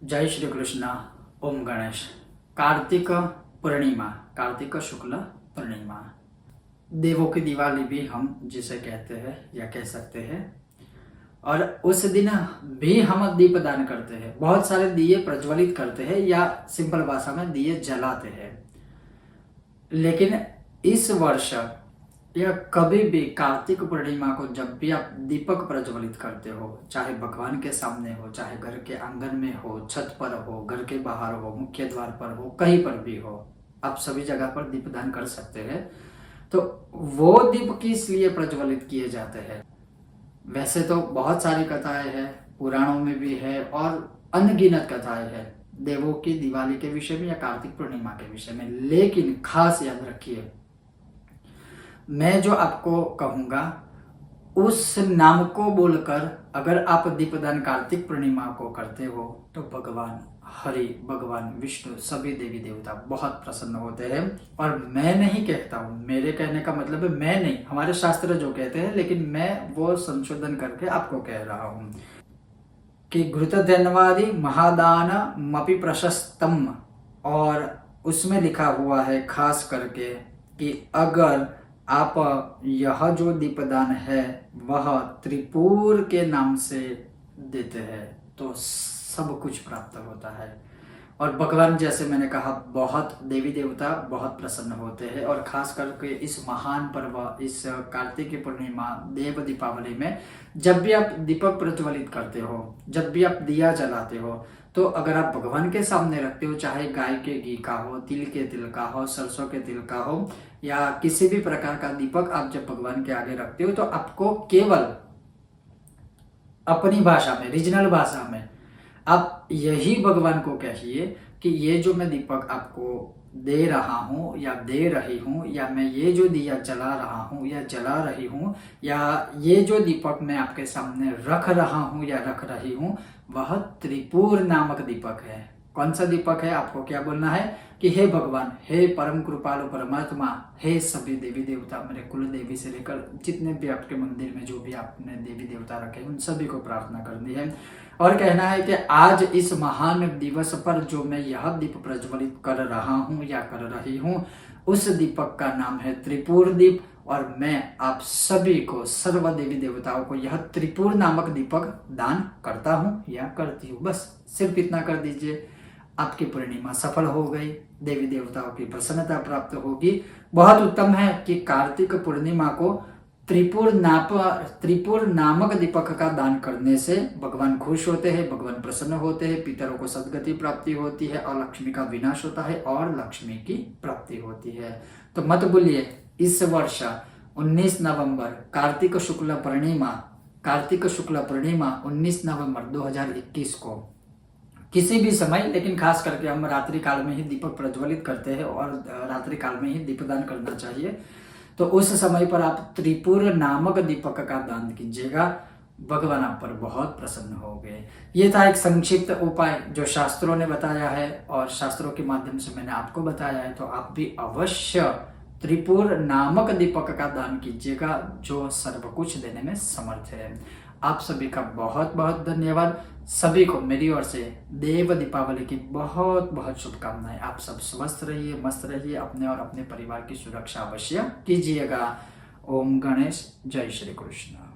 जय श्री कृष्ण। ओम गणेश। कार्तिक पूर्णिमा, कार्तिक शुक्ल पूर्णिमा, देवों की दिवाली भी हम जिसे कहते हैं या कह सकते हैं। और उस दिन भी हम दीपदान करते हैं, बहुत सारे दिए प्रज्वलित करते हैं या सिंपल भाषा में दिए जलाते हैं। लेकिन इस वर्ष या कभी भी कार्तिक पूर्णिमा को जब भी आप दीपक प्रज्वलित करते हो, चाहे भगवान के सामने हो, चाहे घर के आंगन में हो, छत पर हो, घर के बाहर हो, मुख्य द्वार पर हो, कहीं पर भी हो, आप सभी जगह पर दीपदान कर सकते हैं। तो वो दीप किस लिए प्रज्वलित किए जाते हैं? वैसे तो बहुत सारी कथाएं हैं, पुराणों में भी है और अनगिनत कथाएं हैं देवों की दिवाली के विषय में या कार्तिक पूर्णिमा के विषय में। लेकिन खास याद रखिए, मैं जो आपको कहूंगा उस नाम को बोलकर अगर आप दीपदान कार्तिक पूर्णिमा को करते हो तो भगवान हरि, भगवान विष्णु, सभी देवी देवता बहुत प्रसन्न होते हैं। और मैं नहीं कहता हूँ, मेरे कहने का मतलब है मैं नहीं, हमारे शास्त्र जो कहते हैं, लेकिन मैं वो संशोधन करके आपको कह रहा हूँ कि घृतधन्वादि महादान मपि प्रशस्तम, और उसमें लिखा हुआ है खास करके कि अगर आप यह जो दीपदान है वह त्रिपुर के नाम से देते हैं तो सब कुछ प्राप्त होता है। और भगवान, जैसे मैंने कहा, बहुत देवी देवता बहुत प्रसन्न होते हैं। और खास करके इस महान पर्व, इस कार्तिक पूर्णिमा देव दीपावली में जब भी आप दीपक प्रज्वलित करते हो, जब भी आप दिया जलाते हो, तो अगर आप भगवान के सामने रखते हो, चाहे गाय के घी का हो, तिल के तिल का हो, सरसों के तिल का हो, या किसी भी प्रकार का दीपक आप जब भगवान के आगे रखते हो, तो आपको केवल अपनी भाषा में, रीजनल भाषा में आप यही भगवान को कहिए कि ये जो मैं दीपक आपको दे रहा हूँ या दे रही हूँ, या मैं ये जो दिया जला रहा हूँ या जला रही हूँ, या ये जो दीपक मैं आपके सामने रख रहा हूँ या रख रही हूँ, वह त्रिपुर नामक दीपक है। कौन सा दीपक है? आपको क्या बोलना है कि हे भगवान, हे परम कृपालु परमात्मा, हे सभी देवी देवता, मेरे कुल देवी से लेकर जितने भी आपके मंदिर में जो भी आपने देवी देवता रखे, उन सभी को प्रार्थना करनी है और कहना है कि आज इस महान दिवस पर जो मैं यह दीप प्रज्वलित कर रहा हूँ या कर रही हूँ, उस दीपक का नाम है त्रिपुर दीप। और मैं आप सभी को, सर्व देवी देवताओं को, यह त्रिपुर नामक दीपक दान करता हूँ या करती हूँ। बस सिर्फ इतना कर दीजिए, आपकी पूर्णिमा सफल हो गई, देवी देवताओं की प्रसन्नता प्राप्त होगी। बहुत उत्तम है कि कार्तिक पूर्णिमा को त्रिपुर नामक दीपक का दान करने से भगवान खुश होते हैं, भगवान प्रसन्न होते हैं, पितरों को सद्गति प्राप्ति होती है और लक्ष्मी का विनाश होता है और लक्ष्मी की प्राप्ति होती है। तो मत भूलिए, इस वर्ष 19 नवंबर कार्तिक शुक्ल पूर्णिमा 19 नवंबर 2021 को किसी भी समय, लेकिन खास करके हम रात्रि काल में ही दीपक प्रज्वलित करते हैं और रात्रि काल में ही दीपदान करना चाहिए। तो उस समय पर आप त्रिपुर नामक दीपक का दान कीजिएगा, भगवान आप पर बहुत प्रसन्न हो गए। ये था एक संक्षिप्त उपाय जो शास्त्रों ने बताया है और शास्त्रों के माध्यम से मैंने आपको बताया है। तो आप भी अवश्य त्रिपुर नामक दीपक का दान कीजिएगा जो सर्व कुछ देने में समर्थ है। आप सभी का बहुत बहुत धन्यवाद। सभी को मेरी ओर से देव दीपावली की बहुत बहुत शुभकामनाएं। आप सब स्वस्थ रहिए, मस्त रहिए, अपने और अपने परिवार की सुरक्षा अवश्य कीजिएगा। ओम गणेश। जय श्री कृष्ण।